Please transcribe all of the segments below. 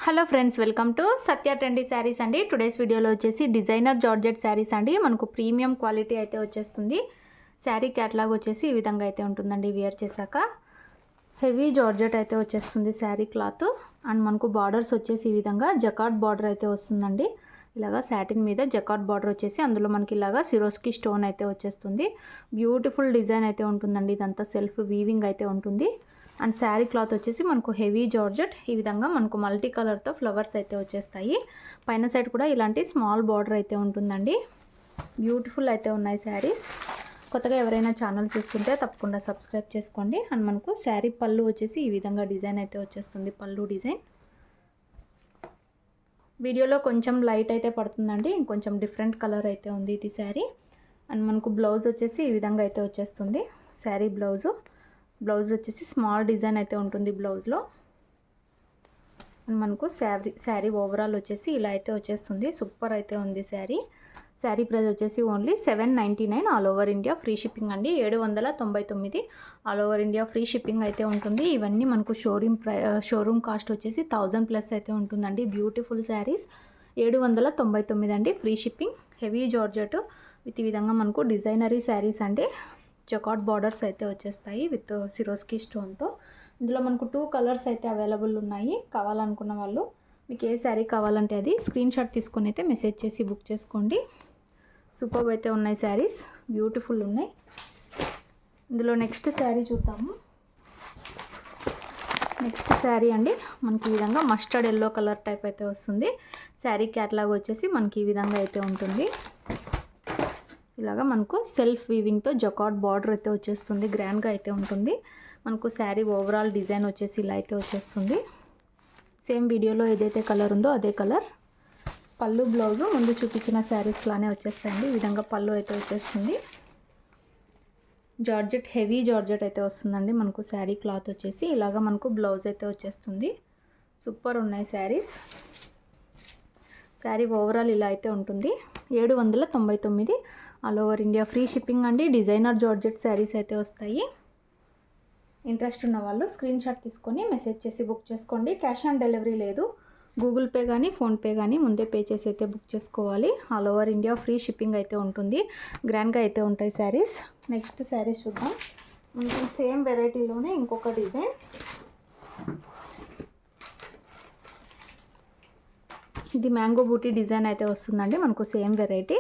Hello friends, welcome to Satya trendy saris అండి. Today's వీడియోలో వచ్చేసి డిజైనర్ జార్జెట్ శారీస్ అండి. మనకు ప్రీమియం క్వాలిటీ అయితే వచ్చేస్తుంది. శారీ క్యాట్లాగ్ వచ్చేసి ఈ విధంగా అయితే ఉంటుందండి. వేర్ చేశాక హెవీ జార్జెట్ అయితే వచ్చేస్తుంది శారీ క్లాత్. అండ్ మనకు బార్డర్స్ వచ్చేసి ఈ విధంగా జకార్డ్ బార్డర్ అయితే వస్తుందండి. ఇలాగా సాటిన్ మీద జకార్డ్ బార్డర్ వచ్చేసి అందులో మనకి ఇలాగా సిరోస్కి స్టోన్ అయితే వచ్చేస్తుంది. బ్యూటిఫుల్ డిజైన్ అయితే ఉంటుందండి. ఇదంతా సెల్ఫ్ వీవింగ్ అయితే ఉంటుంది. అండ్ శారీ క్లాత్ వచ్చేసి మనకు హెవీ జార్జెట్. ఈ విధంగా మనకు మల్టీ కలర్తో ఫ్లవర్స్ అయితే వచ్చేస్తాయి. పైన సైడ్ కూడా ఇలాంటి స్మాల్ బార్డర్ అయితే ఉంటుందండి. బ్యూటిఫుల్ అయితే ఉన్నాయి శారీస్. కొత్తగా ఎవరైనా ఛానల్ చూస్తుంటే తప్పకుండా సబ్స్క్రైబ్ చేసుకోండి. అండ్ మనకు శారీ పళ్ళు వచ్చేసి ఈ విధంగా డిజైన్ అయితే వచ్చేస్తుంది. పళ్ళు డిజైన్ వీడియోలో కొంచెం లైట్ అయితే పడుతుందండి. ఇంకొంచెం డిఫరెంట్ కలర్ అయితే ఉంది ఇది శారీ. అండ్ మనకు బ్లౌజ్ వచ్చేసి ఈ విధంగా అయితే వచ్చేస్తుంది. శారీ బ్లౌజ్ వచ్చేసి స్మాల్ డిజైన్ అయితే ఉంటుంది బ్లౌజ్లో. మనకు శారీ ఓవరాల్ వచ్చేసి ఇలా అయితే వచ్చేస్తుంది. సూపర్ అయితే ఉంది శారీ ప్రైస్ వచ్చేసి only 799 all over India free shipping అండి. 799 all over India free shipping అయితే ఉంటుంది. ఇవన్నీ మనకు షోరూమ్ కాస్ట్ వచ్చేసి 1000+ అయితే ఉంటుందండి. బ్యూటిఫుల్ శారీస్ 799 అండి. Free shipping. Heavy georgette with ఈ విధంగా మనకు డిజైనరీ శారీస్ అండి. జకార్డ్ బార్డర్స్ అయితే వచ్చేస్తాయి విత్ సిరోస్కి స్టోన్తో. ఇందులో మనకు 2 కలర్స్ అయితే అవైలబుల్ ఉన్నాయి. కావాలనుకున్న వాళ్ళు మీకు ఏ శారీ కావాలంటే అది స్క్రీన్ షాట్ తీసుకొని అయితే మెసేజ్ చేసి బుక్ చేసుకోండి. సూపర్ అయితే ఉన్నాయి శారీస్, బ్యూటిఫుల్ ఉన్నాయి. ఇందులో నెక్స్ట్ శారీ చూద్దాము. నెక్స్ట్ శారీ అండి మనకి ఈ విధంగా మస్టర్డ్ ఎల్లో కలర్ టైప్ అయితే వస్తుంది. శారీ క్యాట్లాగ్ వచ్చేసి మనకి ఈ విధంగా అయితే ఉంటుంది. ఇలాగా మనకు సెల్ఫ్ వీవింగ్తో జకార్డ్ బార్డర్ అయితే వచ్చేస్తుంది. గ్రాండ్గా అయితే ఉంటుంది. మనకు శారీ ఓవరాల్ డిజైన్ వచ్చేసి ఇలా అయితే వచ్చేస్తుంది. సేమ్ వీడియోలో ఏదైతే కలర్ ఉందో అదే కలర్. పళ్ళు బ్లౌజు ముందు చూపించిన శారీస్ లానే వచ్చేస్తాయండి. ఈ విధంగా పళ్ళు అయితే వచ్చేస్తుంది. జార్జెట్ హెవీ జార్జెట్ అయితే వస్తుందండి. మనకు శారీ క్లాత్ వచ్చేసి ఇలాగా మనకు బ్లౌజ్ అయితే వచ్చేస్తుంది. సూపర్ ఉన్నాయి శారీస్. శారీ ఓవరాల్ ఇలా అయితే ఉంటుంది. 799 all over India free shipping అండి. డిజైనర్ జార్జెట్ శారీస్ అయితే వస్తాయి. ఇంట్రెస్ట్ ఉన్న వాళ్ళు స్క్రీన్ షాట్ తీసుకొని మెసేజ్ చేసి బుక్ చేసుకోండి. క్యాష్ ఆన్ డెలివరీ లేదు. గూగుల్ పే కానీ ఫోన్పే కానీ ముందే పే చేసి అయితే బుక్ చేసుకోవాలి. All over India free shipping అయితే ఉంటుంది. గ్రాండ్గా అయితే ఉంటాయి శారీస్. నెక్స్ట్ శారీస్ చూద్దాం. మనకి సేమ్ వెరైటీలోనే ఇంకొక డిజైన్. ఇది మ్యాంగో బూటీ డిజైన్ అయితే వస్తుందండి. మనకు సేమ్ వెరైటీ.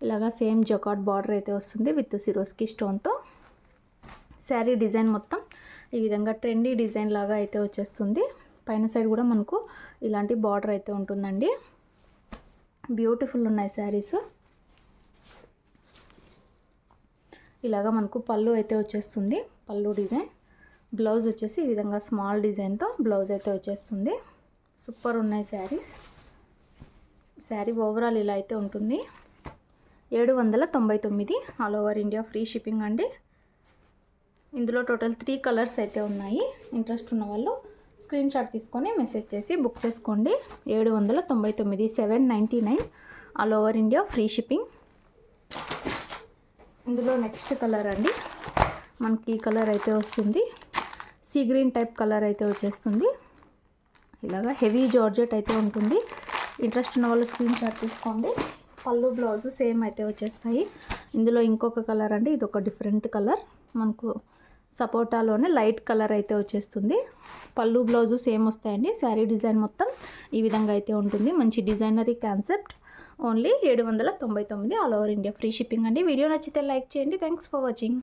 ఇలాగా సేమ్ జకార్డ్ బార్డర్ అయితే వస్తుంది విత్ సిరోస్కి స్టోన్తో. శారీ డిజైన్ మొత్తం ఈ విధంగా ట్రెండీ డిజైన్ లాగా అయితే వచ్చేస్తుంది. పైన సైడ్ కూడా మనకు ఇలాంటి బార్డర్ అయితే ఉంటుందండి. బ్యూటిఫుల్ ఉన్నాయి శారీస్. ఇలాగా మనకు పళ్ళు అయితే వచ్చేస్తుంది. పళ్ళు డిజైన్. బ్లౌజ్ వచ్చేసి ఈ విధంగా స్మాల్ డిజైన్తో బ్లౌజ్ అయితే వచ్చేస్తుంది. సూపర్ ఉన్నాయి శారీస్. శారీ ఓవరాల్ ఇలా అయితే ఉంటుంది. 799 all over India free shipping అండి. ఇందులో టోటల్ 3 కలర్స్ అయితే ఉన్నాయి. ఇంట్రెస్ట్ ఉన్న వాళ్ళు స్క్రీన్ షాట్ తీసుకొని మెసేజ్ చేసి బుక్ చేసుకోండి. 799 799 all over India free shipping. ఇందులో నెక్స్ట్ కలర్ అండి. మనకి ఈ కలర్ అయితే వస్తుంది. సీ గ్రీన్ టైప్ కలర్ అయితే వచ్చేస్తుంది. ఇలాగా హెవీ జార్జెట్ అయితే ఉంటుంది. ఇంట్రెస్ట్ ఉన్న వాళ్ళు స్క్రీన్ షాట్ తీసుకోండి. పళ్ళు బ్లౌజు సేమ్ అయితే వచ్చేస్తాయి. ఇందులో ఇంకొక కలర్ అండి. ఇది ఒక డిఫరెంట్ కలర్. మనకు సపోటాలోనే లైట్ కలర్ అయితే వచ్చేస్తుంది. పళ్ళు బ్లౌజు సేమ్ వస్తాయండి. శారీ డిజైన్ మొత్తం ఈ విధంగా అయితే ఉంటుంది. మంచి designery concept. Only 799 all over India free shipping అండి. వీడియో నచ్చితే లైక్ చేయండి. Thanks for watching.